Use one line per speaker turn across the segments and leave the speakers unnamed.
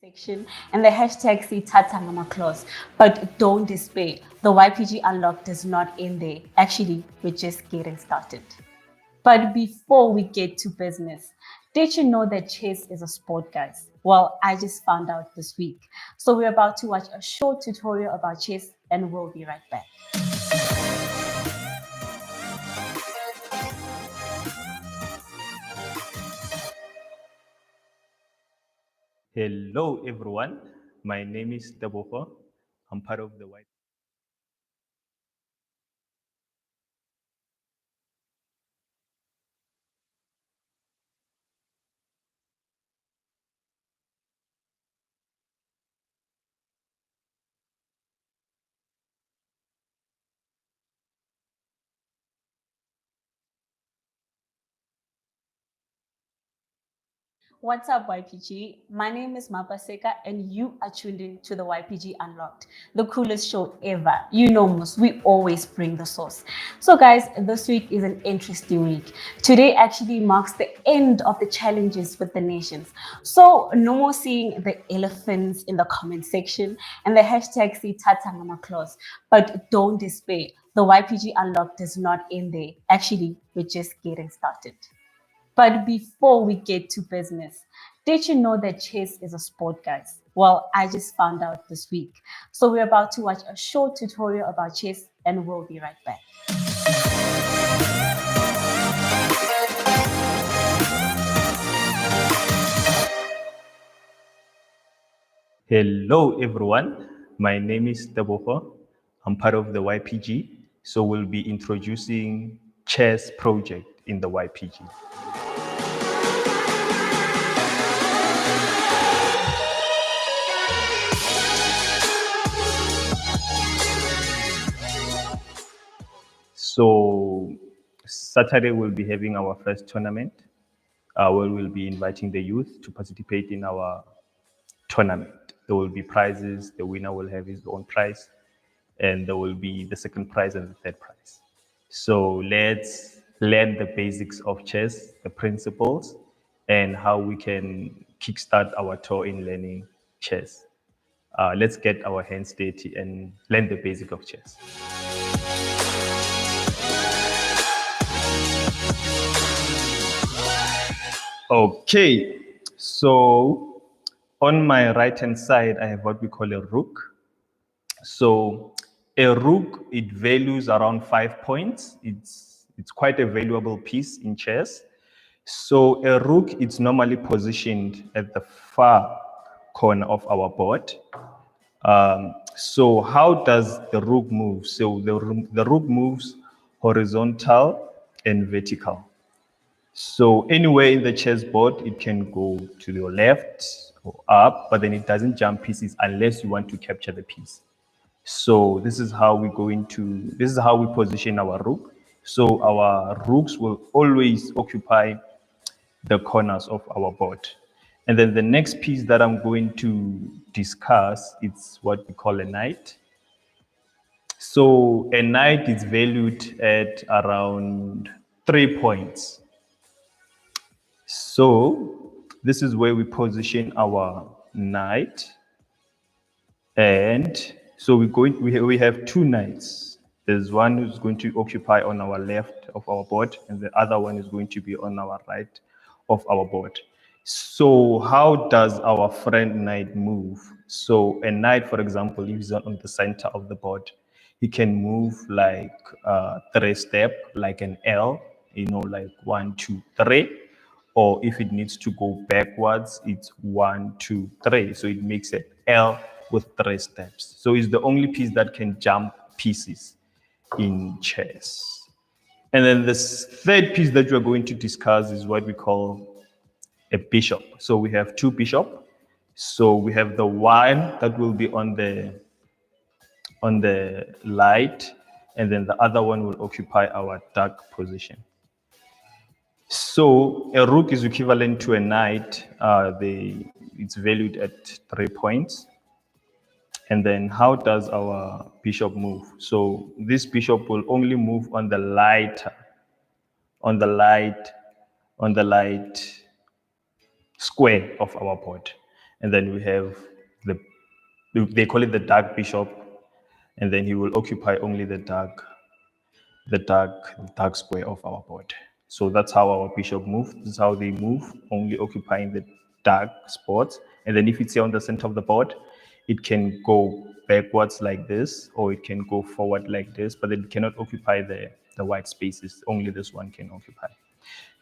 section and the hashtag say Tatangama clause. But don't despair, the YPG Unlocked is not in there. Actually, we're just getting started. But before we get to business, did you know that chess is a sport, guys? Well, I just found out this week. So we're about to watch a short tutorial about chess and we'll be right back.
Hello, everyone. My name is Teboho. I'm part of the White.
What's up, YPG? My name is Mapaseka, and you are tuned in to the YPG Unlocked, the coolest show ever. You know, most we always bring the sauce. So, guys, this week is an interesting week. Today actually marks the end of the challenges with the nations. So, no more seeing the elephants in the comment section and the hashtag say Tatangama clause. But don't despair, the YPG Unlocked is not in there. Actually, we're just getting started. But before we get to business, did you know that chess is a sport, guys? Well, I just found out this week. So we're about to watch a short tutorial about chess and we'll be right back.
Hello, everyone. My name is Teboho. I'm part of the YPG. So we'll be introducing chess project in the YPG. So Saturday we'll be having our first tournament, where we'll be inviting the youth to participate in our tournament. There will be prizes. The winner will have his own prize, and there will be the second prize and the third prize. So let's learn the basics of chess, the principles, and how we can kickstart our tour in learning chess. Let's get our hands dirty and learn the basic of chess. Okay, so on my right hand side, I have what we call a rook. So a rook, it values around 5 points. It's quite a valuable piece in chess. So a rook, it's normally positioned at the far corner of our board. So how does the rook move? So the rook moves horizontal and vertical. So anywhere in the chessboard, it can go to your left or up, but then it doesn't jump pieces unless you want to capture the piece. So this is how this is how we position our rook. So our rooks will always occupy the corners of our board. And then the next piece that I'm going to discuss is what we call a knight. So a knight is valued at around 3 points. So this is where we position our knight. And so we have two knights. There's one who's going to occupy on our left of our board, and the other one is going to be on our right of our board. So how does our friend knight move? So a knight, for example, if he's on the center of the board, he can move like 3 step, like an L, like 1, 2, 3. Or if it needs to go backwards, it's 1, 2, 3. So it makes it L with 3 steps. So it's the only piece that can jump pieces in chess. And then this third piece that we're going to discuss is what we call a bishop. So we have two bishops. So we have the one that will be on the light, and then the other one will occupy our dark position. So a rook is equivalent to a knight. It's valued at 3 points. And then how does our bishop move? So this bishop will only move on the light, on the light, on the light square of our board. And then we have the, they call it the dark bishop, and then he will occupy only the dark square of our board. So that's how our bishop moves. This is how they move, only occupying the dark spots. And then if it's here on the center of the board, it can go backwards like this, or it can go forward like this, but it cannot occupy the white spaces. Only this one can occupy.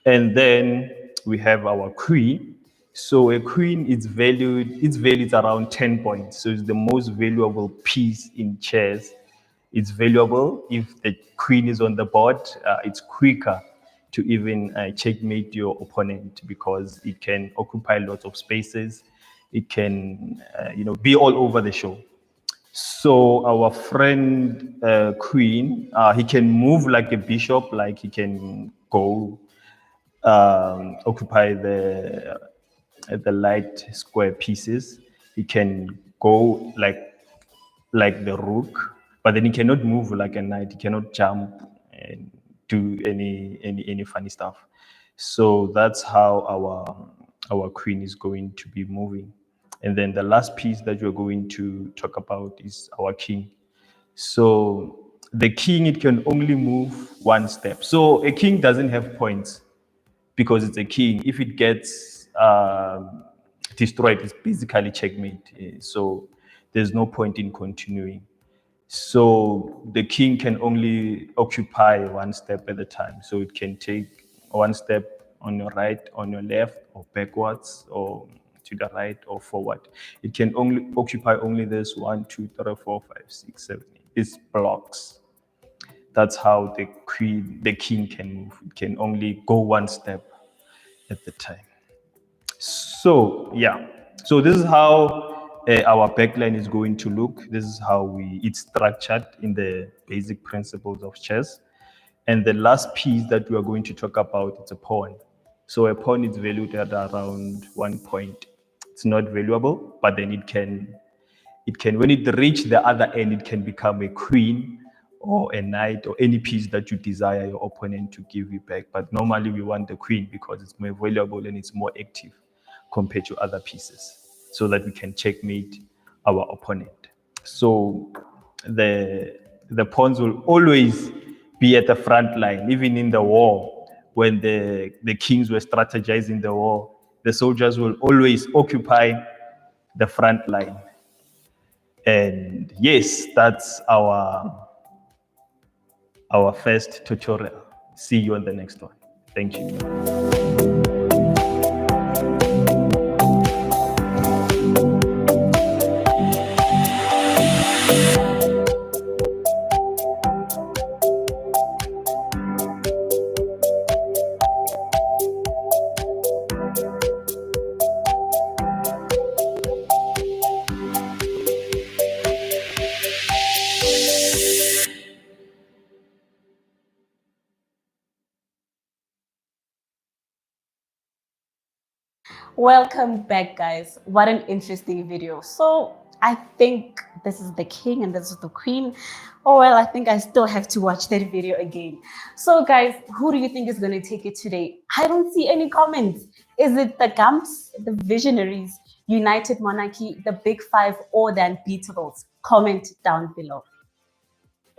And then we have our queen. So a queen is valued, its value is around 10 points. So it's the most valuable piece in chess. It's valuable if the queen is on the board. It's quicker to even checkmate your opponent because it can occupy lots of spaces. It can, be all over the show. So our friend Queen, he can move like a bishop, like he can go occupy the light square pieces. He can go like the rook, but then he cannot move like a knight. He cannot jump and do any funny stuff. So that's how our queen is going to be moving. And then the last piece that we're going to talk about is our king. So the king, it can only move one step. So a king doesn't have points because it's a king. If it gets destroyed, it's basically checkmate. So there's no point in continuing. So the king can only occupy one step at a time. So it can take one step on your right, on your left, or backwards, or to the right or forward. It can only occupy only this 1, 2, 3, 4, 5, 6, 7, 8. It's blocks. That's how the king can move. It can only go one step at the time. So yeah, so this is how our backline is going to look. This is how it's structured in the basic principles of chess. And the last piece that we are going to talk about is a pawn. So a pawn is valued at around 1 point. It's not valuable, but then it can when it reach the other end, it can become a queen or a knight or any piece that you desire your opponent to give you back. But normally we want the queen because it's more valuable and it's more active compared to other pieces, so that we can checkmate our opponent. So the pawns will always be at the front line, even in the war. When the kings were strategizing the war, the soldiers will always occupy the front line. And yes, that's our first tutorial. See you on the next one. Thank you.
Welcome back, guys. What an interesting video. So I think this is the king and this is the queen. Oh, well, I think I still have to watch that video again. So guys, who do you think is going to take it today? I don't see any comments. Is it the Gumps, the Visionaries, United Monarchy, the Big Five, or the Unbeatables? Comment down below.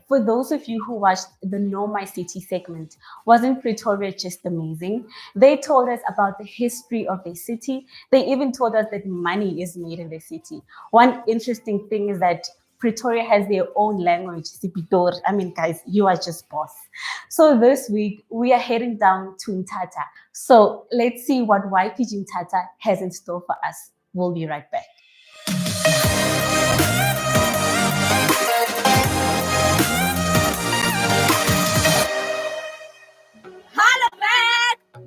For those of you who watched the Know My City segment, wasn't Pretoria just amazing? They told us about the history of the city. They even told us that money is made in the city. One interesting thing is that Pretoria has their own language, Sipitor. I mean, guys, you are just boss. So this week, we are heading down to Mthatha. So let's see what YPG Mthatha has in store for us. We'll be right back.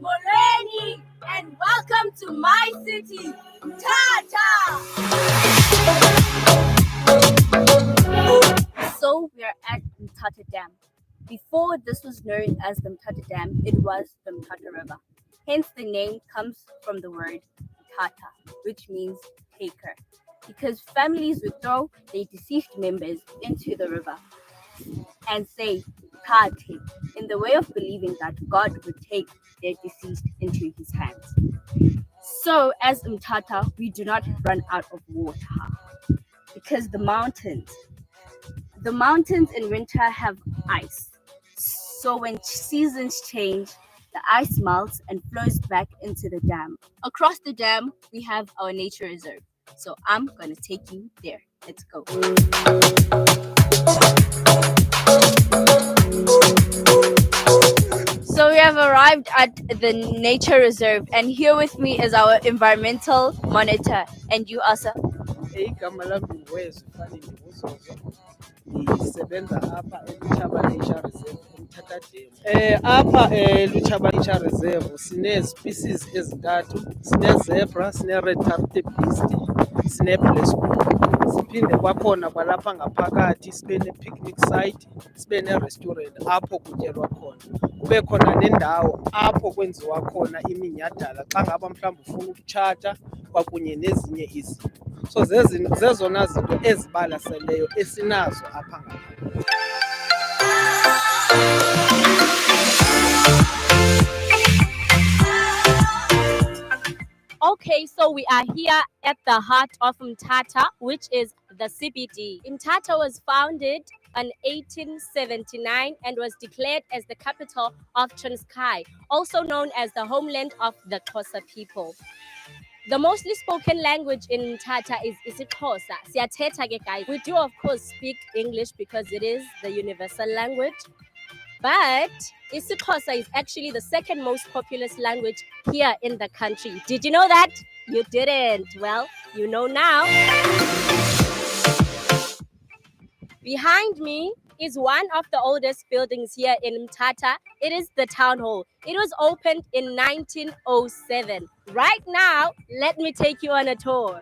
Moreni, and welcome to my city, Tata. So we are at Mthatha Dam. Before this was known as the Mthatha Dam, it was the Mthatha River. Hence the name comes from the word Tata, which means taker, because families would throw their deceased members into the river and say Tate, in the way of believing that God would take their deceased into his hands. So as Mthatha, we do not run out of water because the mountains in winter have ice. So when seasons change, the ice melts and flows back into the dam. Across the dam, we have our nature reserve. So I'm going to take you there. Let's go. So we have arrived at the nature reserve, and here with me is our environmental monitor. And you, Asa?
Igama lami nguWezifani Ndibuzozo. Ngisebenza apha eLuchaba Nature Reserve eMthatha Dam. Apha eLuchaba Nature Reserve sine-species ezintathu. Sine-zebra, sine-red tufted beast, sine-black squirrel. Siphinde kwakhona kwalapha ngaphakathi sibe ne-picnic site, sibe ne-restaurant apho kutyelwa khona. Kube khona nendawo apho kwenziwa khona iminyhadala xa ngaba mhlawumbi ufuna ukutshaja kwakunye nezinye izinto. So zezona zinto ezibalaseleyo esinazo apha ngapha.
Okay, so we are here at the heart of Mthatha, which is the CBD. Mthatha was founded in 1879 and was declared as the capital of Transkei, also known as the homeland of the Xhosa people. The mostly spoken language in Mthatha is isiXhosa. Siyathetha ke guys. We do of course speak English because it is the universal language. But isiXhosa is actually the second most populous language here in the country. Did you know that? You didn't. Well, you know now. Behind me is one of the oldest buildings here in Mthatha. It is the town hall. It was opened in 1907. Right now, let me take you on a tour.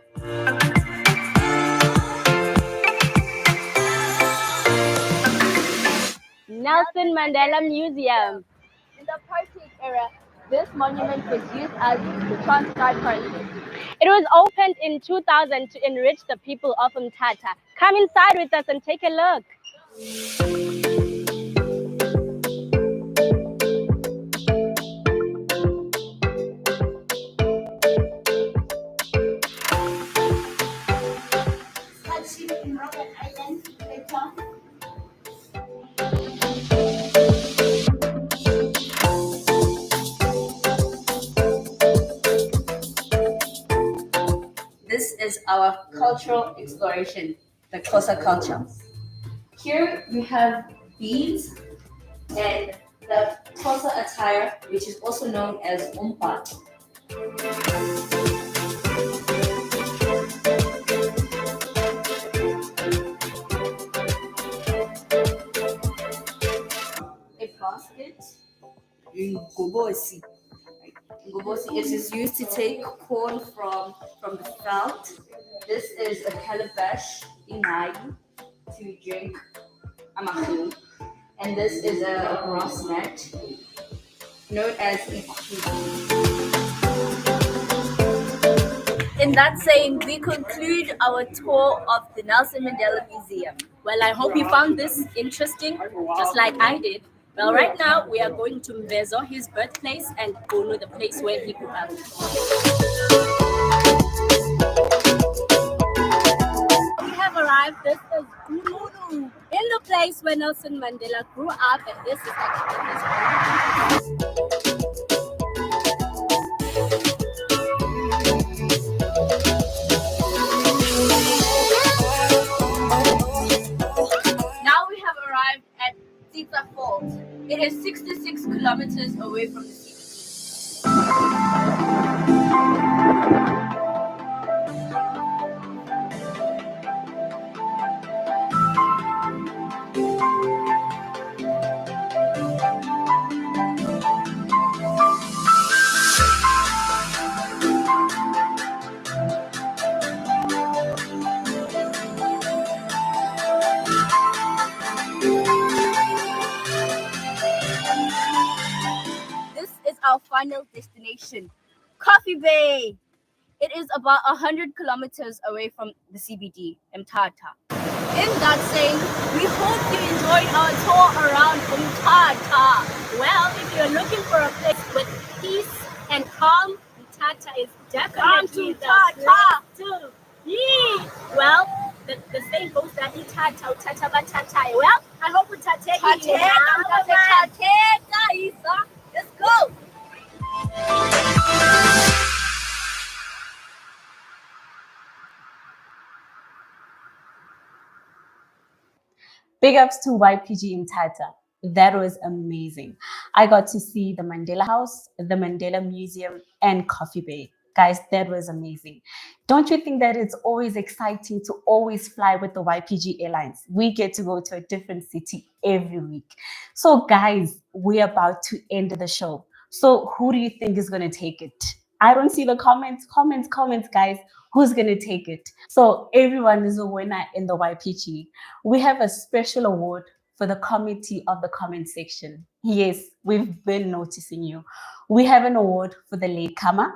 Nelson Mandela Museum. In the apartheid era, this monument was used as the Transkei Parliament. It was opened in 2000 to enrich the people of Mthatha. Come inside with us and take a look. This is our cultural exploration, the Xhosa culture. Here we have beads and the Xhosa attire, which is also known as umbhato. A basket, ngobosi. Ngobosi, it is used to take corn from the felt. This is a calabash, inai, to drink amahu. And this is a grass mat, known as ikuku. In that saying, we conclude our tour of the Nelson Mandela Museum. Well, I hope you found this interesting, just like I did. Well, right now we are going to Mvezo, his birthplace, and Gunu, the place where he grew up. We have arrived. This is Gunu, in the place where Nelson Mandela grew up, and this is actually his home. Now we have arrived at Tsitsa Falls. It is 66 kilometers away from the CBD. This is our final destination, Coffee Bay. It is about 100 kilometers away from the CBD, Mthatha. In that saying, we hope you enjoyed our tour around Mthatha. Well, if you're looking for a place with peace and calm, Mthatha Tata is definitely the place to be. Well, the saying goes that itata utata batata. Well, I hope utateki now. Let's go.
Big ups to YPG in Tata. That was amazing. I got to see the Mandela House, the Mandela Museum, and Coffee Bay. Guys, that was amazing. Don't you think that it's always exciting to always fly with the YPG Airlines? We get to go to a different city every week. So, guys, we're about to end the show. So, who do you think is going to take it? I don't see the comments, guys. Who's going to take it? So, everyone is a winner in the YPG. We have a special award for the committee of the comment section. Yes, we've been noticing you. We have an award for the latecomer,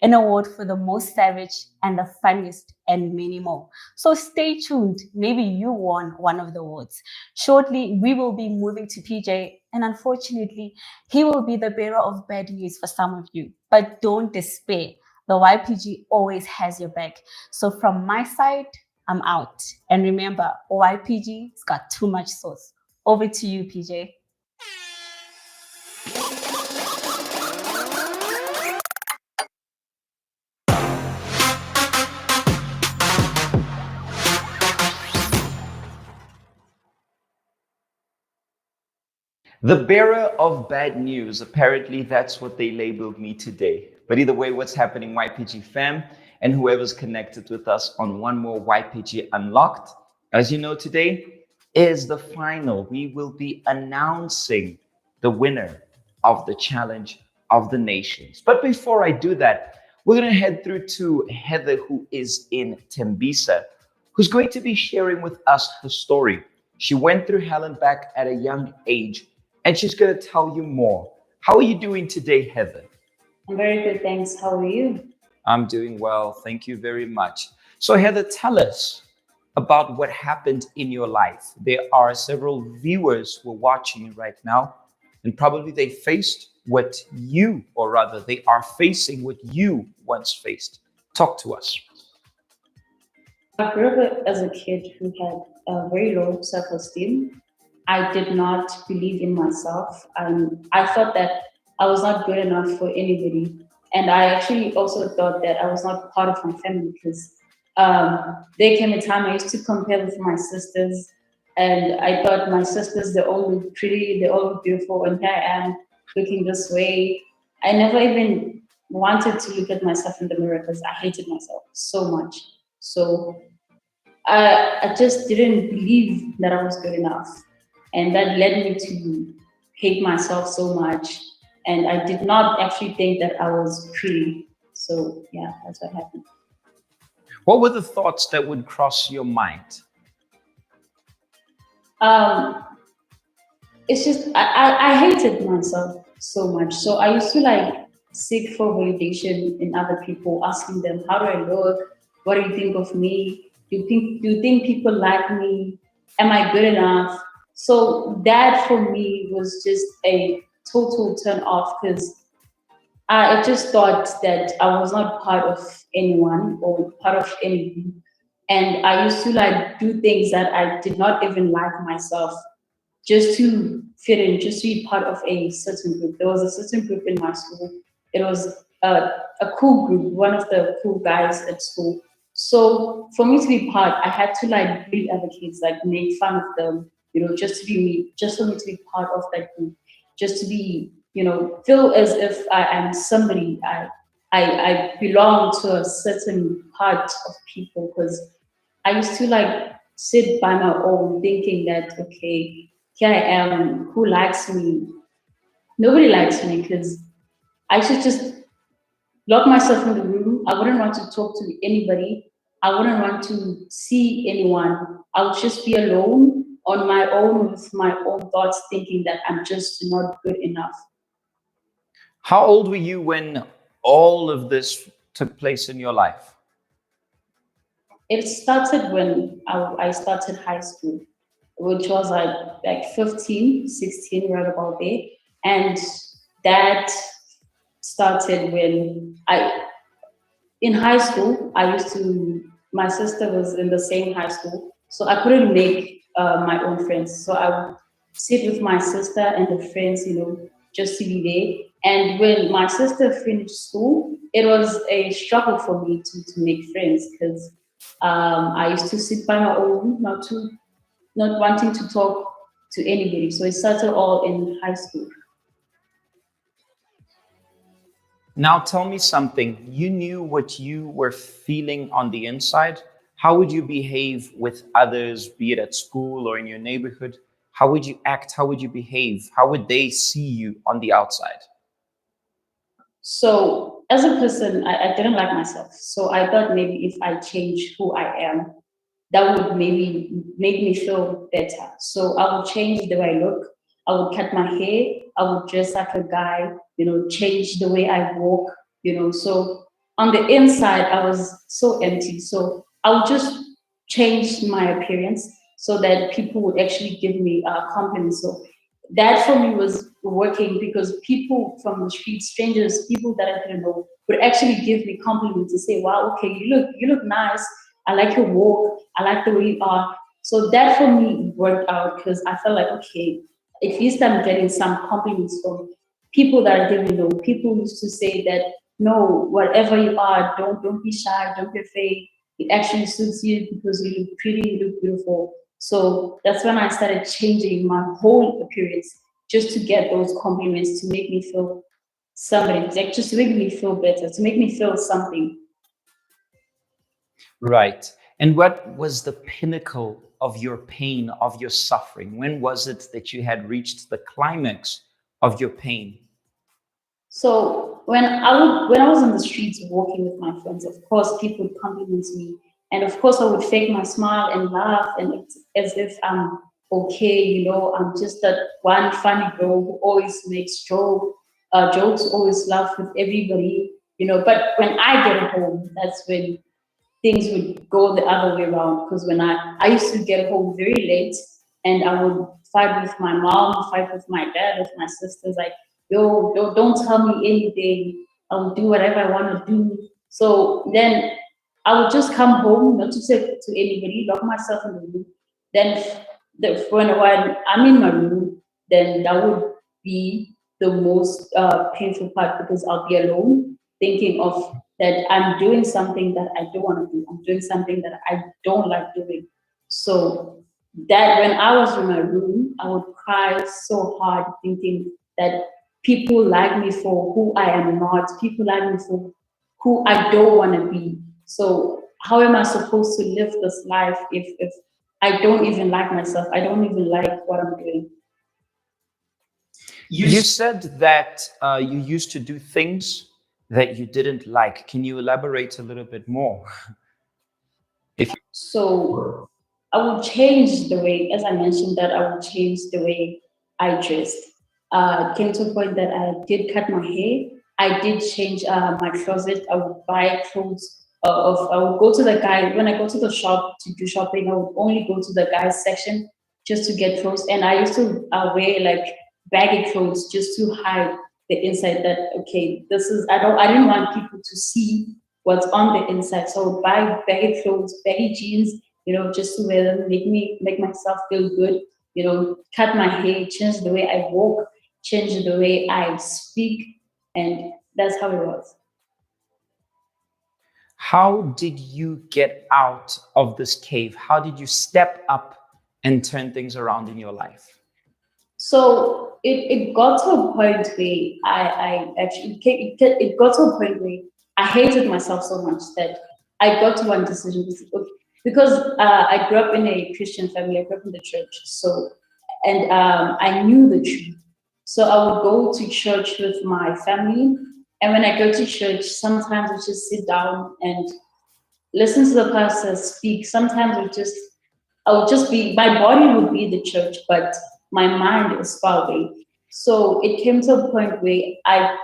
an award for the most savage and the funniest, and many more. So stay tuned. Maybe you won one of the awards. Shortly, we will be moving to PJ, and unfortunately, he will be the bearer of bad news for some of you. But don't despair. The YPG always has your back. So from my side, I'm out. And remember, YPG's got too much sauce. Over to you, PJ.
The bearer of bad news. Apparently, that's what they labeled me today. But either way, what's happening, YPG fam, and whoever's connected with us on one more YPG Unlocked? As you know, today is the final. We will be announcing the winner of the Challenge of the Nations. But before I do that, we're going to head through to Heather, who is in Tembisa, who's going to be sharing with us her story. She went through hell and back at a young age, and she's going to tell you more. How are you doing today, Heather?
I'm very good, thanks. How are you?
I'm doing well. Thank you very much. So, Heather, tell us about what happened in your life. There are several viewers who are watching you right now, and probably they faced what you, or rather, they are facing what you once faced. Talk to us.
I grew up as a kid who had a very low self-esteem. I did not believe in myself. I thought that I was not good enough for anybody. And I actually also thought that I was not part of my family because there came a time I used to compare with my sisters. And I thought my sisters, they're all pretty, they're all beautiful. And here I am looking this way. I never even wanted to look at myself in the mirror because I hated myself so much. So I just didn't believe that I was good enough. And that led me to hate myself so much. And I did not actually think that I was pretty. So yeah, that's what happened.
What were the thoughts that would cross your mind?
Um, it's just I hated myself so much. So I used to like seek for validation in other people, asking them, how do I look? What do you think of me? Do you think people like me? Am I good enough? So that for me was just a total turn off because I just thought that I was not part of anyone or part of anything. And I used to like do things that I did not even like myself just to fit in, just to be part of a certain group. There was a certain group in my school. It was a cool group, one of the cool guys at school. So for me to be part, I had to like bully other kids, like make fun of them, just to be me, just for me to be part of that group, just to be, feel as if I am somebody. I belong to a certain part of people because I used to like sit by my own thinking that, okay, here I am, who likes me? Nobody likes me because I should just lock myself in the room. I wouldn't want to talk to anybody. I wouldn't want to see anyone. I would just be alone on my own with my own thoughts, thinking that I'm just not good enough.
How old were you when all of this took place in your life?
It started when I started high school, which was like 15, 16, right about there. And that started when in high school, my sister was in the same high school, so I couldn't make my own friends. So I would sit with my sister and the friends, just to be there. And when my sister finished school, it was a struggle for me to make friends because I used to sit by my own, not wanting to talk to anybody. So it started all in high school.
Now tell me something. You knew what you were feeling on the inside. How would you behave with others, be it at school or in your neighborhood? How would you act? How would you behave? How would they see you on the outside?
So as a person, I didn't like myself. So I thought maybe if I change who I am, that would maybe make me feel better. So I would change the way I look. I would cut my hair. I would dress like a guy, change the way I walk, So on the inside, I was so empty. So I would just change my appearance so that people would actually give me compliments. So that for me was working because people from the street, strangers, people that I didn't know, would actually give me compliments and say, "Wow, okay, you look nice. I like your walk. I like the way you are." So that for me worked out because I felt like, okay, at least I'm getting some compliments from people that I didn't know. People used to say that, no, whatever you are, don't be shy, don't be afraid. It actually suits you because you look pretty, you look beautiful. So that's when I started changing my whole appearance just to get those compliments to make me feel somebody, like just to make me feel better, to make me feel something.
Right. And what was the pinnacle of your pain, of your suffering? When was it that you had reached the climax of your pain?
So when I was on the streets walking with my friends, of course people would compliment me, and of course I would fake my smile and laugh, and it's as if I'm okay, I'm just that one funny girl who always makes jokes, always laugh with everybody, But when I get home, that's when things would go the other way around because when I used to get home very late and I would fight with my mom, fight with my dad, with my sisters, like, yo, don't tell me anything. I will do whatever I want to do. So then I would just come home, not to say to anybody, lock myself in the room. Then when I'm in my room, then that would be the most painful part because I'll be alone thinking of that I'm doing something that I don't want to do. I'm doing something that I don't like doing. So that when I was in my room, I would cry so hard thinking that people like me for who I am not. People like me for who I don't want to be. So how am I supposed to live this life if I don't even like myself? I don't even like what I'm doing.
You said that you used to do things that you didn't like. Can you elaborate a little bit more?
So I would change the way, as I mentioned, that I would change the way I dressed. It came to a point that I did cut my hair. I did change my closet. I would buy clothes. I would go to the guy when I go to the shop to do shopping. I would only go to the guys section just to get clothes, and I used to wear like baggy clothes just to hide the inside. That okay, this is I didn't want people to see what's on the inside. So I would buy baggy clothes, baggy jeans, just to wear them, make myself feel good, cut my hair, change the way I walk, change the way I speak, and that's how it was.
How did you get out of this cave? How did you step up and turn things around in your life?
So it got to a point where I actually it got to a point where I hated myself so much that I got to one decision because I grew up in a Christian family. I grew up in the church, so and I knew the truth. So I would go to church with my family, and when I go to church, sometimes I just sit down and listen to the pastor speak. Sometimes I would just be, my body would be the church, but my mind is far away. So it came to a point where I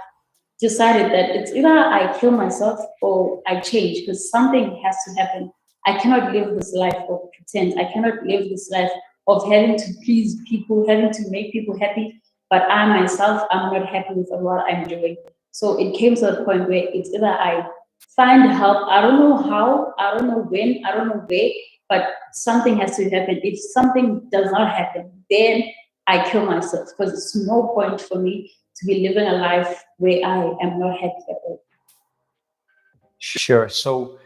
decided that it's either I kill myself or I change because something has to happen. I cannot live this life of pretend. I cannot live this life of having to please people, having to make people happy, but I myself, I'm not happy with what I'm doing. So it came to a point where it's either I find help, I don't know how, I don't know when, I don't know where, but something has to happen. If something does not happen, then I kill myself because it's no point for me to be living a life where I am not happy at all.
Sure. So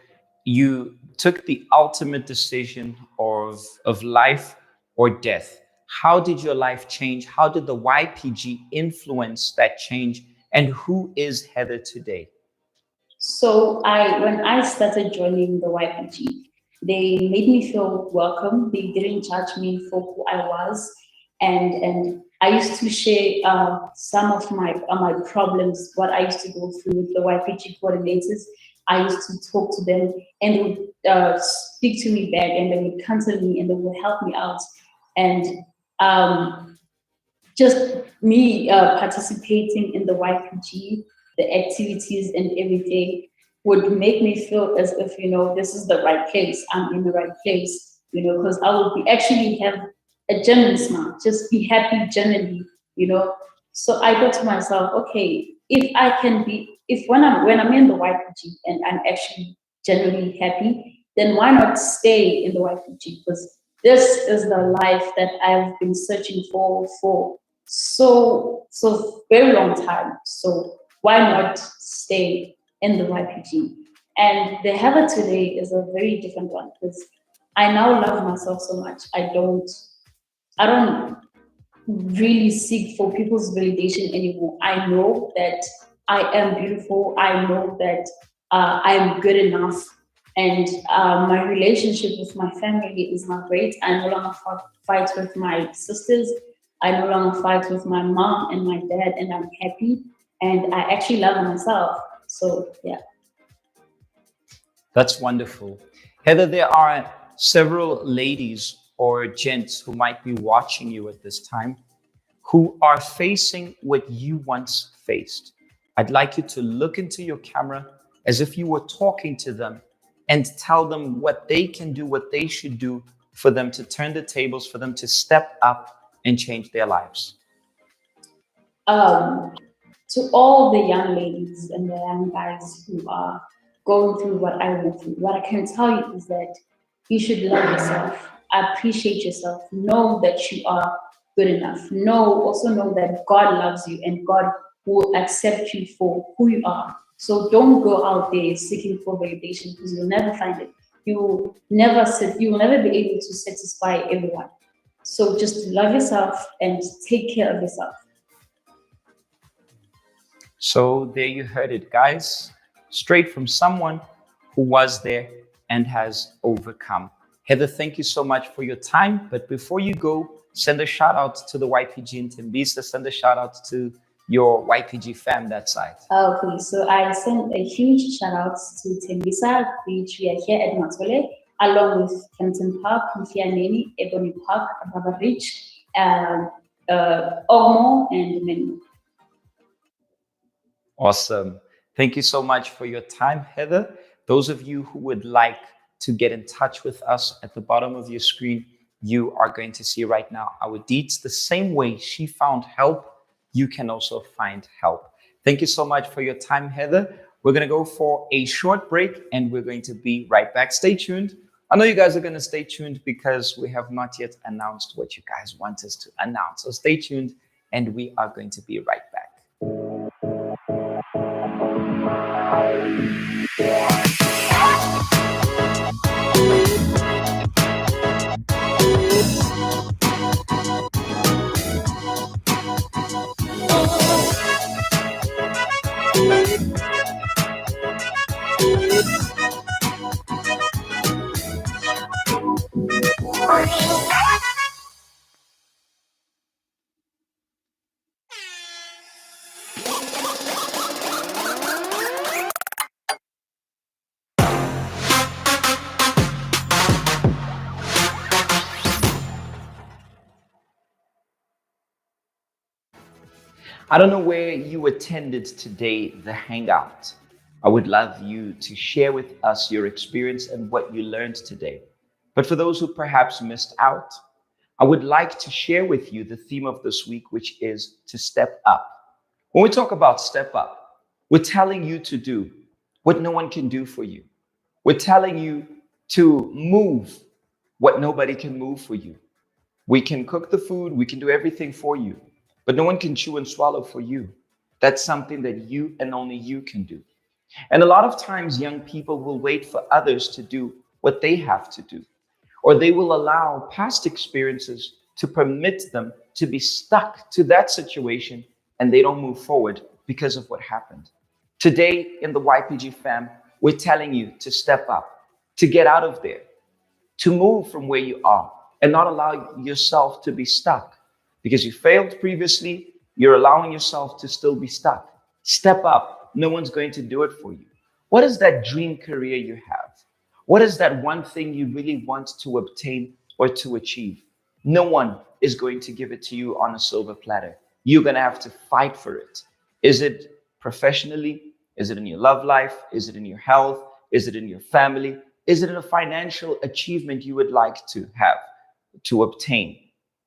you took the ultimate decision of life or death. How did your life change? How did the YPG influence that change? And who is Heather today?
So when I started joining the YPG, they made me feel welcome. They didn't judge me for who I was, and I used to share some of my problems, what I used to go through with the YPG coordinators. I used to talk to them, and they would speak to me back, and they would counsel me, and they would help me out, and um, just me participating in the YPG, the activities and everything would make me feel as if, this is the right place. I'm in the right place, because I would be actually have a genuine smile, just be happy generally, you know. So I thought to myself, okay, if I can be, if when I'm in the YPG and I'm actually genuinely happy, then why not stay in the YPG? Because this is the life that I've been searching for so very long time. So why not stay in the YPG? And the Heather today is a very different one because I now love myself so much. I don't really seek for people's validation anymore. I know that I am beautiful. I know that I am good enough. And my relationship with my family is not great. I no longer fight with my sisters. I no longer fight with my mom and my dad, and I'm happy. And I actually love myself. So, yeah.
That's wonderful. Heather, there are several ladies or gents who might be watching you at this time who are facing what you once faced. I'd like you to look into your camera as if you were talking to them and tell them what they can do, what they should do for them to turn the tables, for them to step up and change their lives.
Um, to all the young ladies and the young guys who are going through what I went through, what I can tell you is that you should love yourself, appreciate yourself, know that you are good enough. Also know that God loves you and God will accept you for who you are. So don't go out there seeking for validation because you'll never find it. You will never be able to satisfy everyone. So just love yourself and take care of yourself.
So there you heard it, guys, straight from someone who was there and has overcome. Heather, thank you so much for your time. But before you go, send a shout out to the YPG in Tembisa, send a shout out to your YPG fam that side.
Okay, so I send a huge shout out to Tembisa, which we are here at Matole, along with Kempton Park, Mfianeni, Ebony Park, Baba Ridge, Omo, and many more.
Awesome. Thank you so much for your time, Heather. Those of you who would like to get in touch with us, at the bottom of your screen, you are going to see right now our deeds. The same way she found help, you can also find help. Thank you so much for your time, Heather. We're going to go for a short break and we're going to be right back. Stay tuned. I know you guys are going to stay tuned because we have not yet announced what you guys want us to announce. So stay tuned and we are going to be right back. I don't know where you attended today, the Hangout. I would love you to share with us your experience and what you learned today. But for those who perhaps missed out, I would like to share with you the theme of this week, which is to step up. When we talk about step up, We're telling you to do what no one can do for you. We're telling you to move what nobody can move for you. We can cook the food, we can do everything for you, but no one can chew and swallow for you. That's something that you and only you can do. And a lot of times, young people will wait for others to do what they have to do, or they will allow past experiences to permit them to be stuck to that situation and they don't move forward because of what happened. Today in the YPG fam, we're telling you to step up, to get out of there, to move from where you are and not allow yourself to be stuck. Because you failed previously, you're allowing yourself to still be stuck. Step up. No one's going to do it for you. What is that dream career you have? What is that one thing you really want to obtain or to achieve? No one is going to give it to you on a silver platter. You're going to have to fight for it. Is it professionally? Is it in your love life? Is it in your health? Is it in your family? Is it in a financial achievement you would like to have, to obtain?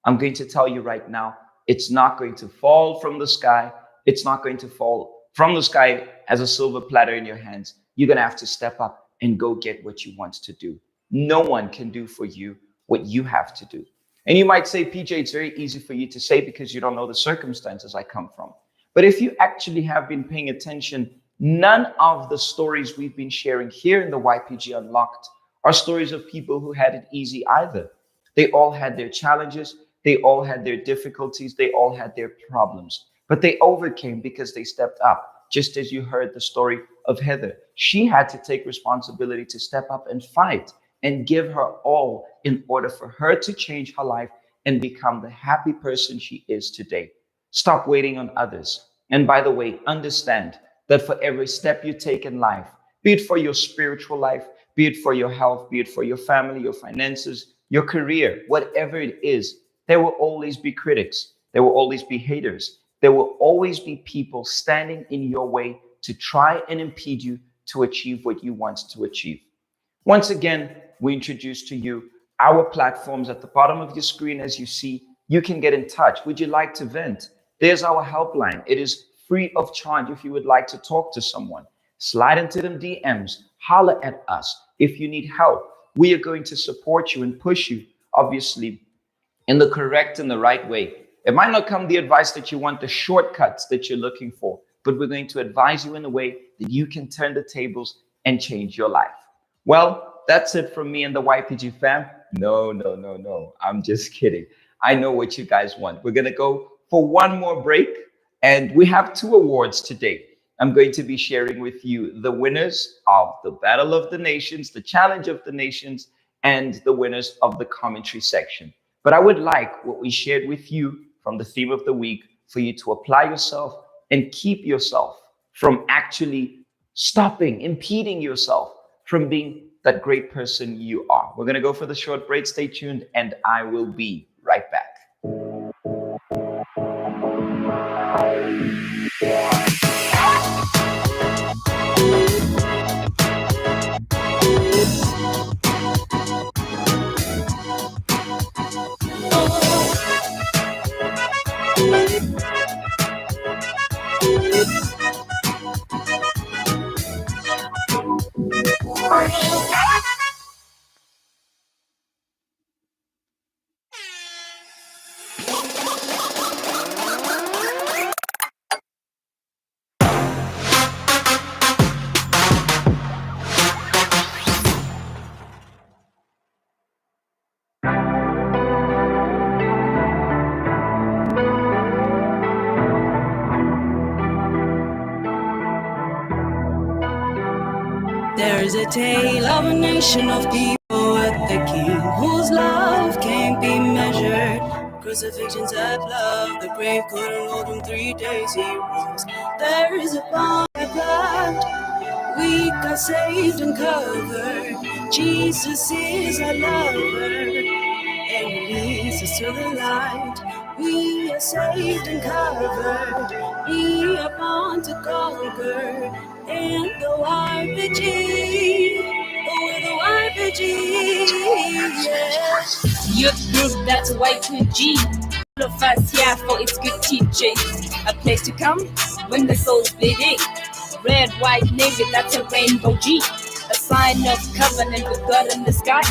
I'm going to tell you right now, it's not going to fall from the sky. It's not going to fall from the sky as a silver platter in your hands. You're going to have to step up and go get what you want to do. No one can do for you what you have to do. And you might say, PJ, it's very easy for you to say because you don't know the circumstances I come from. But if you actually have been paying attention, none of the stories we've been sharing here in the YPG Unlocked are stories of people who had it easy either. They all had their challenges. They all had their difficulties. They all had their problems. But they overcame because they stepped up. Just as you heard the story of Heather. She had to take responsibility to step up and fight and give her all in order for her to change her life and become the happy person she is today. Stop waiting on others. And by the way, understand that for every step you take in life, be it for your spiritual life, be it for your health, be it for your family, your finances, your career, whatever it is, there will always be critics. There will always be haters. There will always be people standing in your way to try and impede you to achieve what you want to achieve. Once again, we introduce to you our platforms at the bottom of your screen. As you see, you can get in touch. Would you like to vent? There's our helpline. It is free of charge if you would like to talk to someone. Slide into them DMs, holler at us. If you need help, we are going to support you and push you, obviously, in the correct and the right way. It might not come the advice that you want, the shortcuts that you're looking for, but we're going to advise you in a way that you can turn the tables and change your life. Well, that's it from me and the YPG fam. No. I'm just kidding. I know what you guys want. We're going to go for one more break, and we have 2 awards today. I'm going to be sharing with you the winners of the Battle of the Nations, the Challenge of the Nations, and the winners of the commentary section. But I would like what we shared with you from the theme of the week for you to apply yourself and keep yourself from actually stopping, impeding yourself from being that great person you are. We're going to go for the short break. Stay tuned, and I will be right back.
There's a tale of a nation of people with a king whose love can't be measured. Crucifixions at love, the grave couldn't hold him 3 days he rose. There is a bond of blood, we got saved and covered. Jesus is our lover, and he leads us to the light. We are saved and covered, we are born to conquer. And the YPG, with the YPG, yeah.
Youth group, that's YPG. All of us here for its good teaching. A place to come when the soul's bleeding. Red, white, navy, that's a rainbow G. A sign of covenant with God in the sky.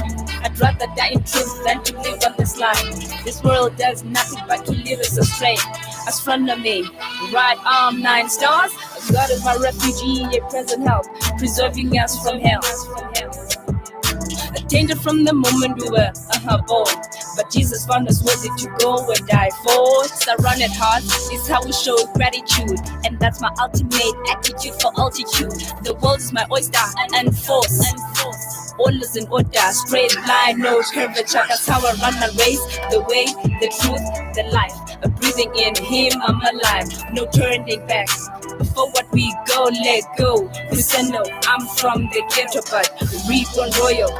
I'd rather die in truth than to live on this life. This world does nothing but to lead us astray. Astronomy, right arm, 9 stars. God is my refugee, a present help, preserving us from hell. A danger from the moment we were born. But Jesus found us worthy to go and die for. Surrounded heart is how we show gratitude. And that's my ultimate attitude for altitude. The world is my oyster and force. All is in order, straight line, no curvature. That's how I run my race. The way, the truth, the life. Breathing in Him, I'm alive. No turning back. Before what we go, let go. Crescendo, I'm from the ghetto, but reborn royal.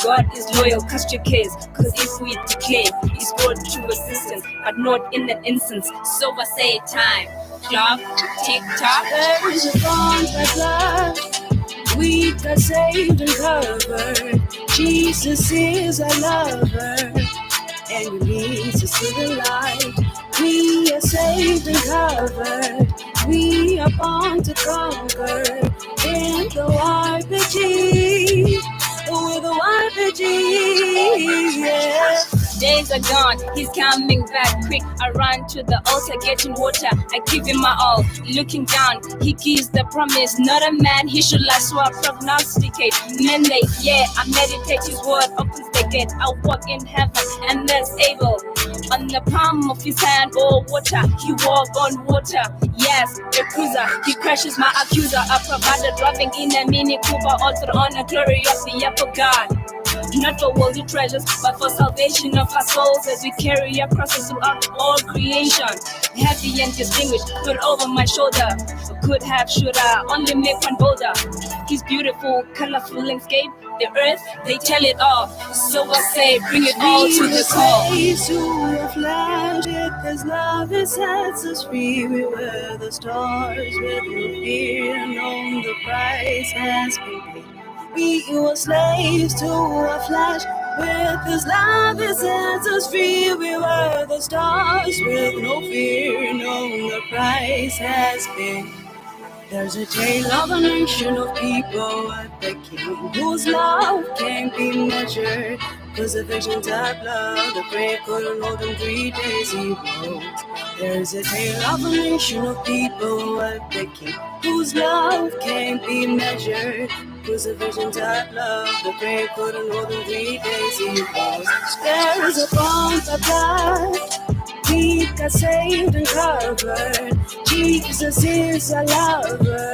God is loyal, cast your case. Cause if we decay, He's brought to assistance, but not in an instance. So I say time, clock, tick tock.
There is a bond that lasts. We got saved and covered. Jesus is our lover, and He leads us to the light. We are saved and covered. We are born to conquer. In the YPG, with the YPG, yeah.
Days are gone, He's coming back quick. I run to the altar, getting water. I give Him my all. Looking down, He gives the promise. Not a man, He should lie, so I prognosticate. Mandate, yeah, I meditate. His word opens the gate. I walk in heaven, and there's able. On the palm of His hand, oh water. He walk on water. Yes, the cruiser. He crashes my accuser. I provided driving in a Mini Cooper, all for the honor, glory of the upper God. Not for worldly treasures, but for salvation of our souls as we carry our crosses throughout all creation. Heavy and distinguished, put over my shoulder. Could have, should I, only make one bolder. His beautiful, colorful landscape, the earth, they tell it all. So I say, bring it all to the call.
To a flash, with His love, it sets us free. We were the stars with no fear, known the price has been paid. We were slaves to a flash. With His love, it sets us free. We were the stars with no fear, known the price has been. There's a tale of a nation of people at the King, whose love can't be measured. Cause the visions of love, the grave couldn't hold Him 3 days He rose. There's a tale of a nation of people at the King, whose love can't be measured. Cause the visions of love, the grave couldn't hold Him 3 days He rose. There is a bond of blood. We got saved and covered. Jesus is our lover,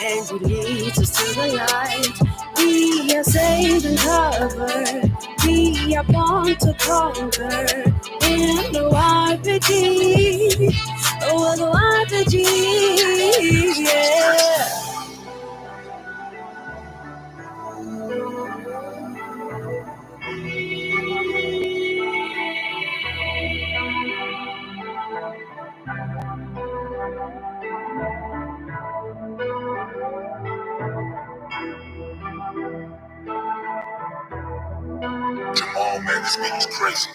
and He leads us to the light. We are saved and covered. We are born to conquer. In the YPG, oh, the YPG, yeah.
Oh man, this beat is crazy.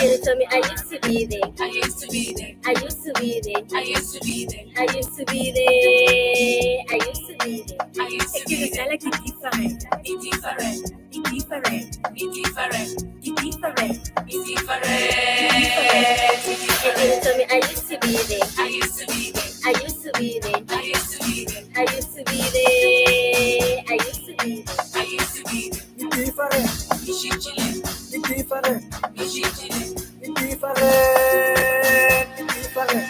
You told me I used to be there. I used to be there. I used to be there. I used to be there. I used to be there. I used to be there. I used to be there. Like it's different. It's different. It's different. It's different. It's different. It's different. You told me I used to be there. I used to be there. I used to be there. I used to be there. I used to be there. I used to be there. I used to be there. It's different. It's different. It's different. It's different.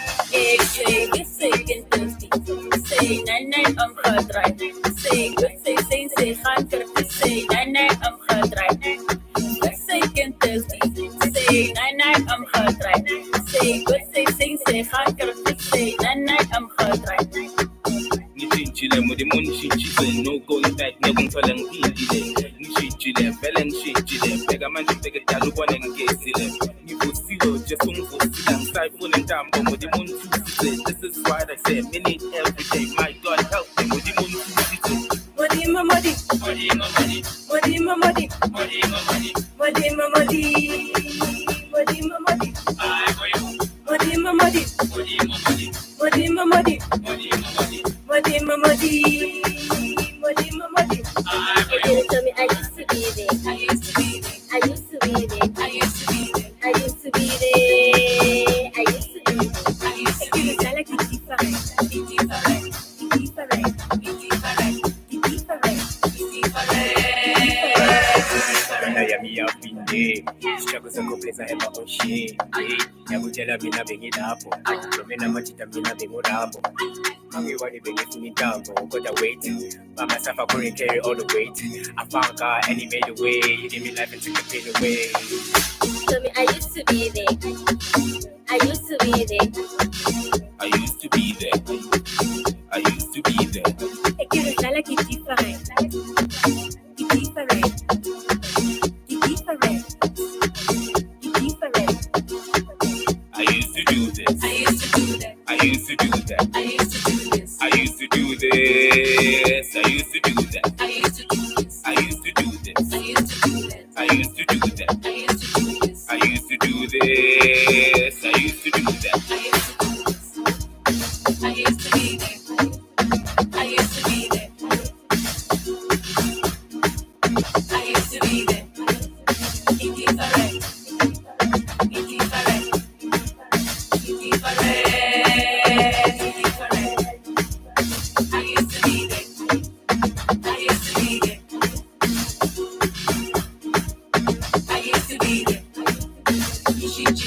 Say, get thirsty. Say, nine, I'm hard right. Say, gaan ver. Say, nine, I'm
Listen, no going back, no going to learn easily. Nishijile, velen shijile, pega manje pega dalu one and gazile. Nivo silo, just on for silang, siphon and dambo, with the moon to this is why I say, minute every day, my God help me, with the moon to Modi mamadi, modi mamadi, modi mamadi, modi mamadi, modi mamadi, modi mamadi, I for you, modi mamadi, modi mamadi, modi mamadi, modi mamadi, modi mamadi, modi mamadi, I for you. Tell me I used to be there, I used to be there, I used to be there, I used to be there, I used to be there, I used to be there, I used to be there, like it's different, it's different, it's different, it's different. I have been there. Struggles and complaints I have my own shit. Yakutela mina bengidapo. Lomena machita mina bengudapo. Mami wani bengifuni dambo. Gotta wait. Mama suffer couldn't carry all the weight. I found God and He made a way. He gave me life and took the pain away. Tell me I used to be there. I used to be there. I used to be there. I used to be there. I can't tell like it's different. It's different. It's different. It's different. I used to do this. I used to do that. I used to do that. I used to do this. I used to do this. I used to do that. I used to do this. I used to do this. I used to do that. I used to do that. I used to do this. I used to do this. I used to do that. I used to be there. I used to be there. I used to be there. It's different. It's different. It's different. It's different. I used to be there. I used to be there. I used to be there. You should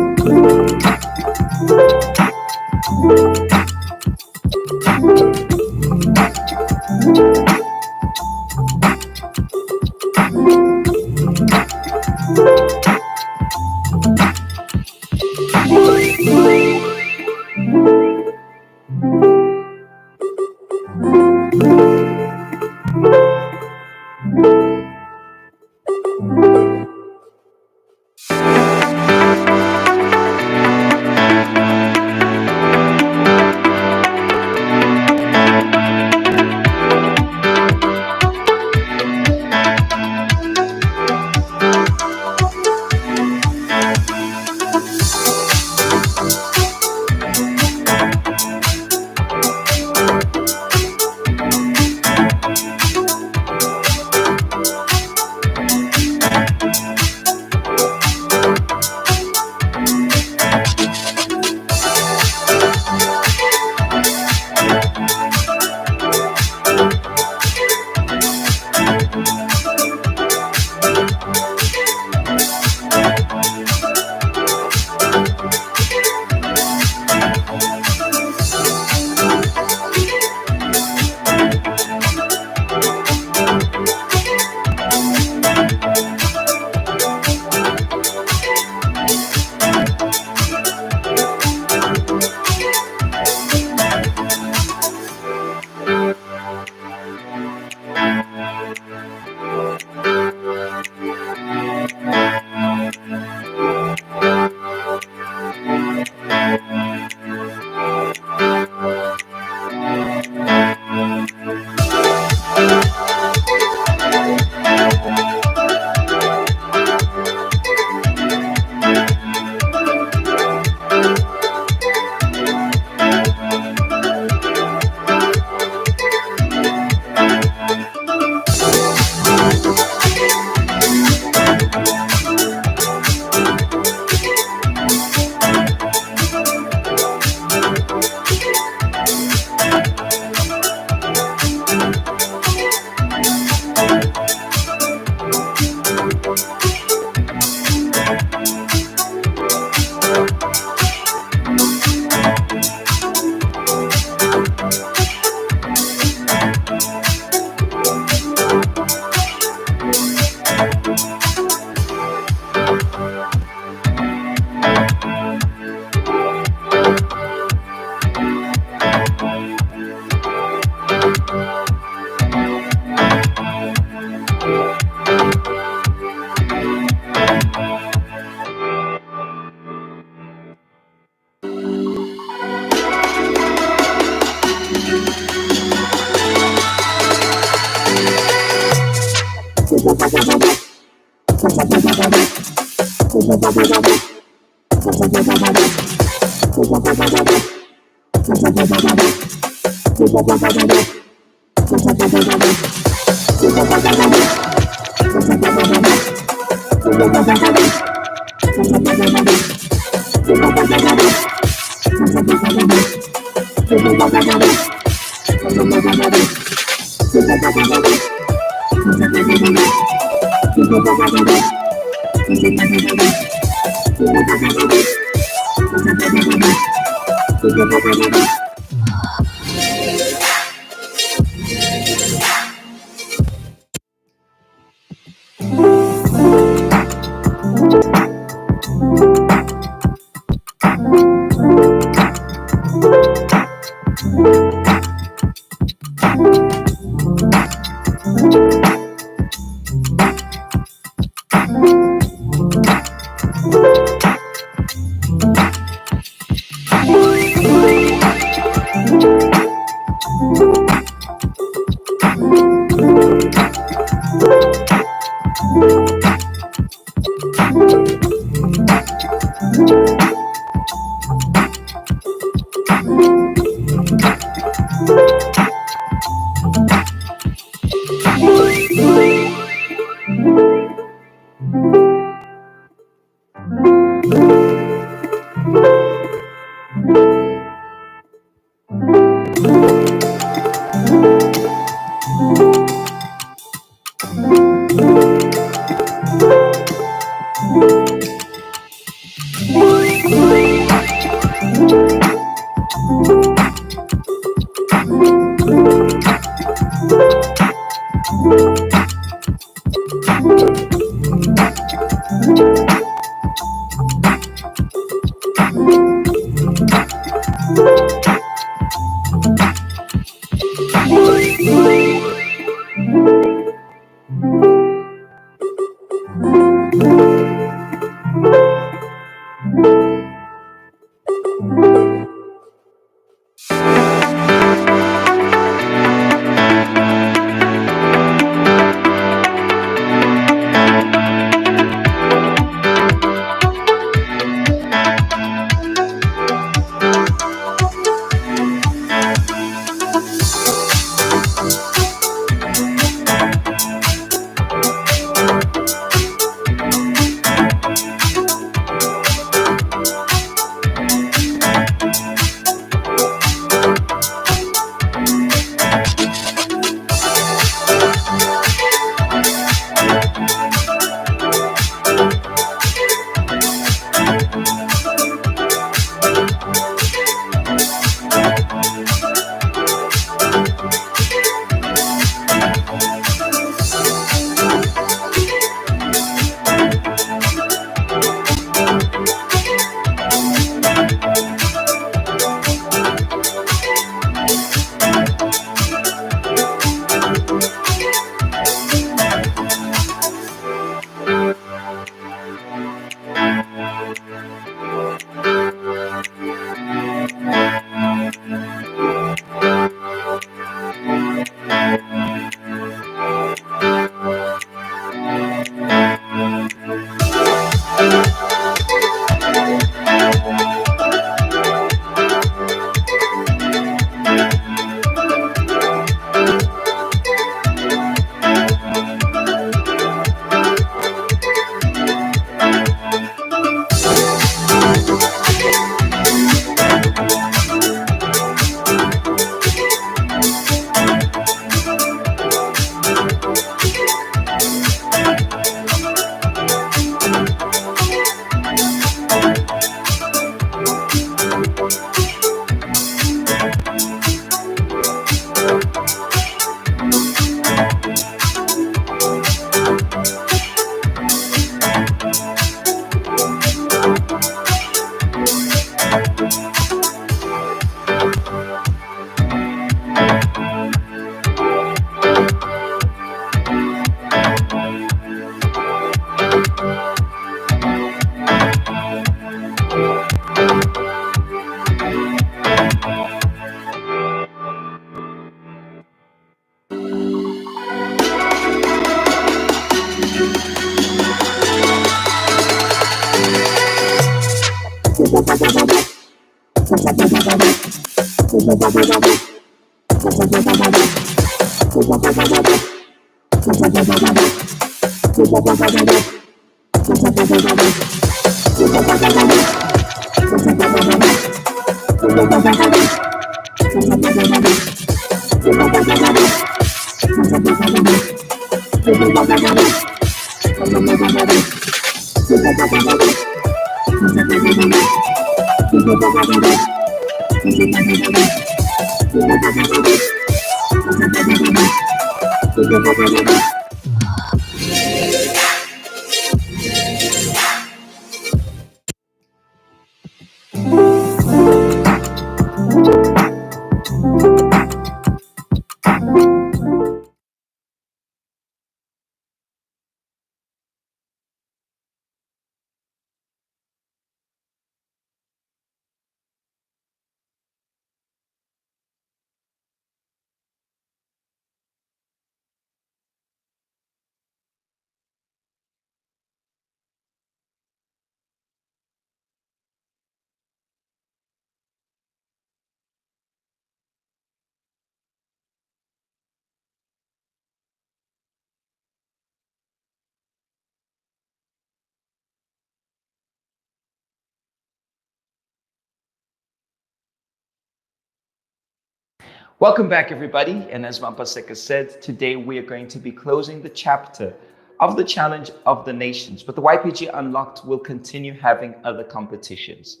Welcome back, everybody. And as Mampaseka said, today we are going to be closing the chapter of the Challenge of the Nations. But the YPG Unlocked will continue having other competitions.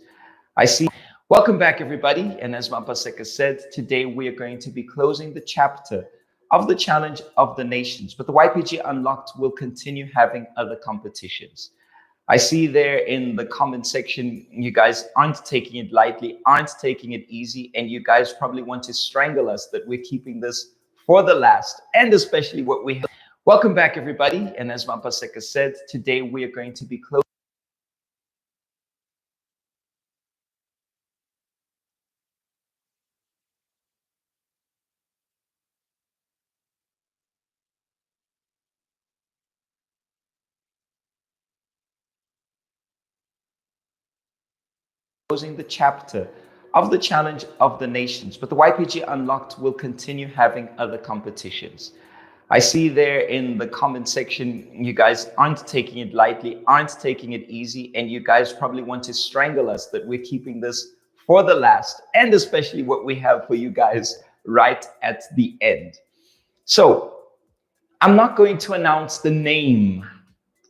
Welcome back, everybody. And as Mampaseka said, today we are going to be closing the chapter of the Challenge of the Nations. But the YPG Unlocked will continue having other competitions. I see there in the comment section, you guys aren't taking it lightly, aren't taking it easy, and you guys probably want to strangle us that we're keeping this for the last, and especially what we have. Welcome back, everybody. And as Mampaseka said, today we are going to be closing the chapter of the Challenge of the Nations. But the YPG Unlocked will continue having other competitions. I see there in the comment section, you guys aren't taking it lightly, aren't taking it easy, and you guys probably want to strangle us that we're keeping this for the last, and especially what we have for you guys right at the end. So I'm not going to announce the name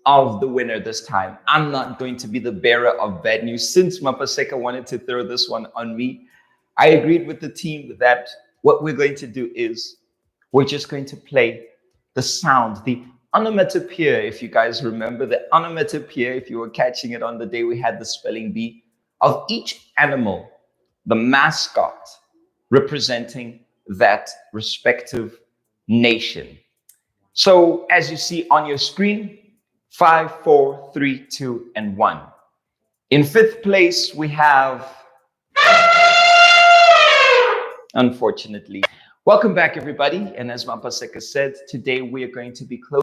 of the winner this time. I'm not going to be the bearer of bad news. Since Mapaseka wanted to throw this one on me, I agreed with the team that what we're going to do is we're just going to play the sound, the onomatopoeia, if you guys remember, the onomatopoeia, if you were catching it on the day we had the spelling bee, of each animal, the mascot representing that respective nation. So as you see on your screen, 5, 4, 3, 2, and 1. In fifth place, we have, unfortunately. Welcome back, everybody. And as Mampaseka said, today we are going to be closing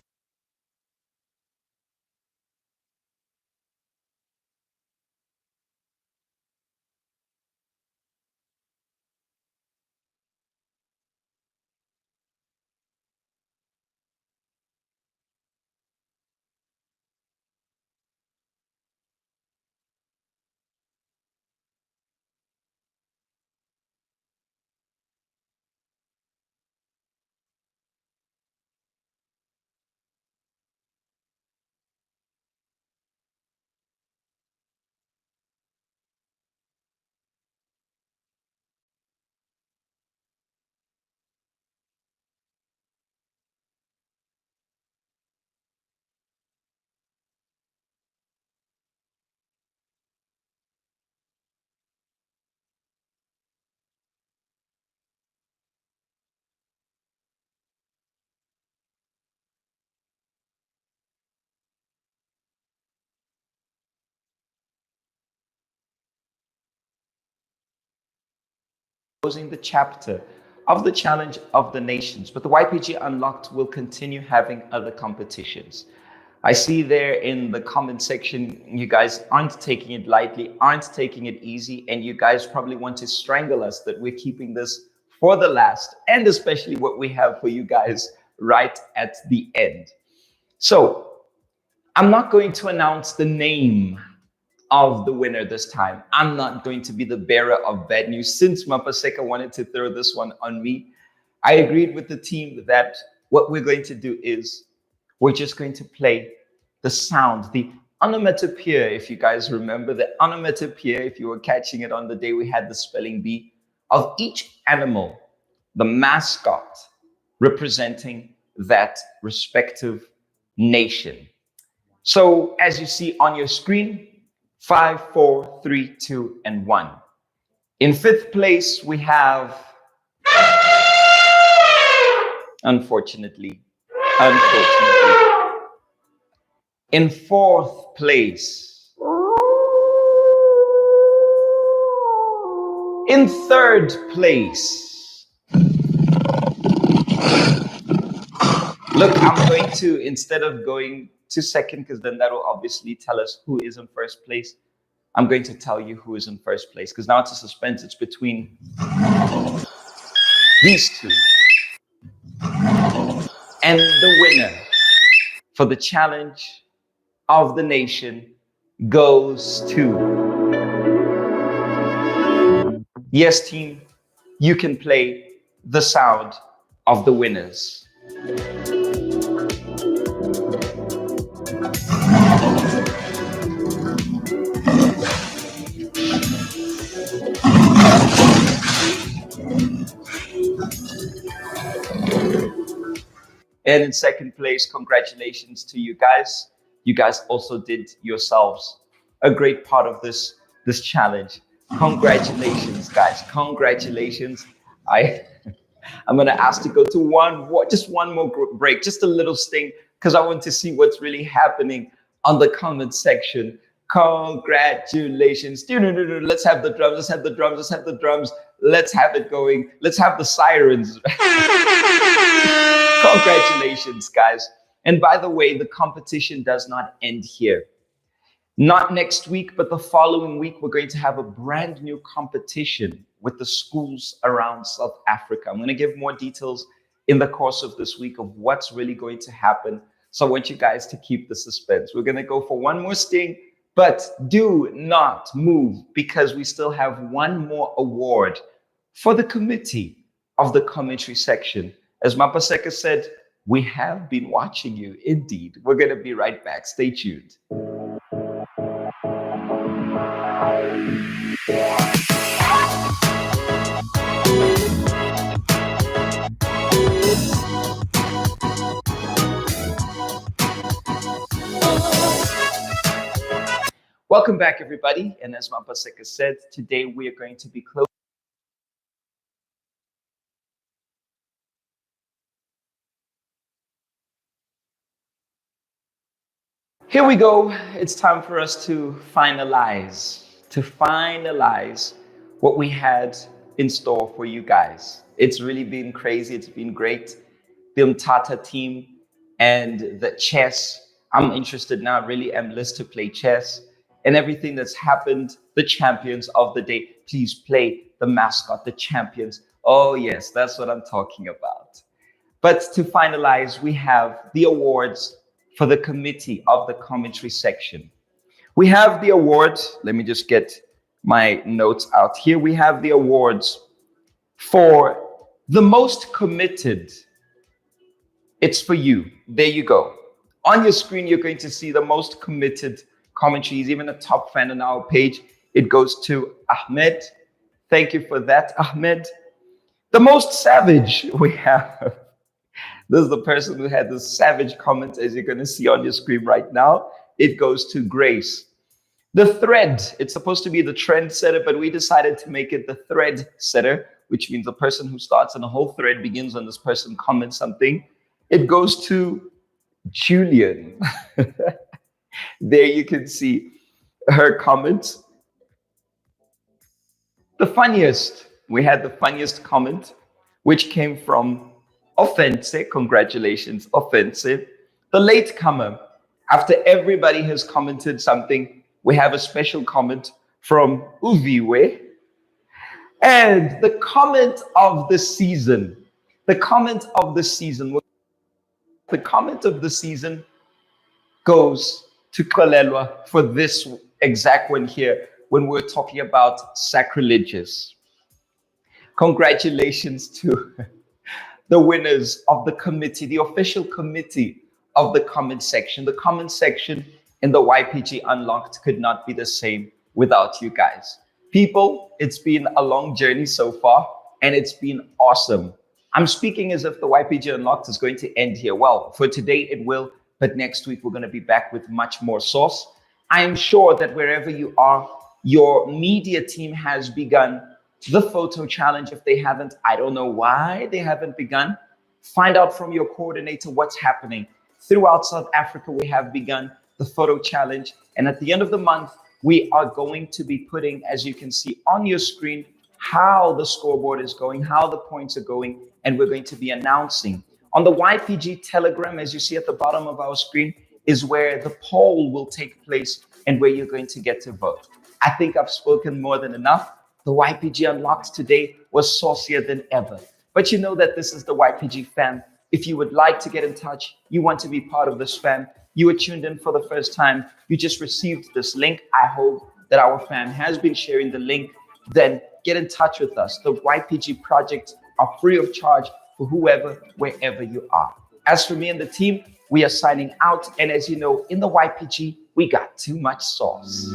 the chapter of the Challenge of the Nations. But the YPG Unlocked will continue having other competitions. I see there in the comment section, you guys aren't taking it lightly, aren't taking it easy, and you guys probably want to strangle us that we're keeping this for the last, and especially what we have for you guys right at the end. So I'm not going to announce the name of the winner this time. I'm not going to be the bearer of bad news. Since Mapaseka wanted to throw this one on me, I agreed with the team that what we're going to do is we're just going to play the sound, the onomatopoeia, if you guys remember, the onomatopoeia, if you were catching it on the day we had the spelling bee, of each animal, the mascot representing that respective nation. So as you see on your screen, 5, 4, 3, 2, and 1. In fifth place, we have, unfortunately. In fourth place. In third place. Look, I'm going to, instead of going to second, because then that will obviously tell us who is in first place, I'm going to tell you who is in first place, because now it's a suspense. It's between these two. And the winner for the challenge of the nation goes to... Yes, team, you can play the sound of the winners. And in second place, congratulations to you guys. You guys also did yourselves a great part of this challenge. Congratulations, guys. Congratulations. I'm going to ask to go to just one more break, just a little sting, because I want to see what's really happening on the comment section. Congratulations. Let's have the drums. Let's have the drums. Let's have the drums. Let's have it going. Let's have the sirens. Congratulations, guys. And by the way, the competition does not end here. Not next week, but the following week, we're going to have a brand new competition with the schools around South Africa. I'm going to give more details in the course of this week of what's really going to happen. So I want you guys to keep the suspense. We're going to go for one more sting, but do not move, because we still have one more award for the committee of the commentary section. As Mapaseka said, we have been watching you. Indeed. We're going to be right back. Stay tuned. Welcome back, everybody. And as Mapaseka said, today we are going to be closing. Here we go. It's time for us to finalize what we had in store for you guys. It's really been crazy. It's been great. The Mtata team and the chess. I'm interested now, really am list to play chess and everything that's happened. The champions of the day. Please play the mascot, the champions. Oh yes, that's what I'm talking about. But to finalize, we have the awards for the committee of the commentary section. We have the awards. Let me just get my notes out here. We have the awards for the most committed. It's for you. There you go. On your screen, you're going to see the most committed commentaries, even a top fan on our page. It goes to Ahmed. Thank you for that, Ahmed. The most savage we have. This is the person who had the savage comment, as you're going to see on your screen right now. It goes to Grace. The thread, it's supposed to be the trend setter, but we decided to make it the thread setter, which means the person who starts and the whole thread begins when this person comments something. It goes to Julian. There you can see her comment. The funniest, we had the funniest comment, which came from Offensive. Congratulations, Offensive. The latecomer, After everybody has commented something, we have a special comment from Uviwe. And the comment of the season, the comment of the season goes to Kolelwa for this exact one here when we're talking about sacrilegious. Congratulations to the winners of the committee, the official committee of the comment section. The comment section in the YPG Unlocked could not be the same without you guys. People, it's been a long journey so far, and it's been awesome. I'm speaking as if the YPG Unlocked is going to end here. Well, for today it will, but next week we're going to be back with much more sauce. I am sure that wherever you are, your media team has begun the photo challenge. If they haven't, I don't know why they haven't begun. Find out from your coordinator what's happening. Throughout South Africa, we have begun the photo challenge. And at the end of the month, we are going to be putting, as you can see on your screen, how the scoreboard is going, how the points are going, and we're going to be announcing. On the YPG Telegram, as you see at the bottom of our screen, is where the poll will take place and where you're going to get to vote. I think I've spoken more than enough. The YPG Unlocked today was saucier than ever. But you know that this is the YPG fam. If you would like to get in touch, you want to be part of this fam, you were tuned in for the first time, you just received this link. I hope that our fam has been sharing the link. Then get in touch with us. The YPG projects are free of charge for whoever, wherever you are. As for me and the team, we are signing out. And as you know, in the YPG, we got too much sauce.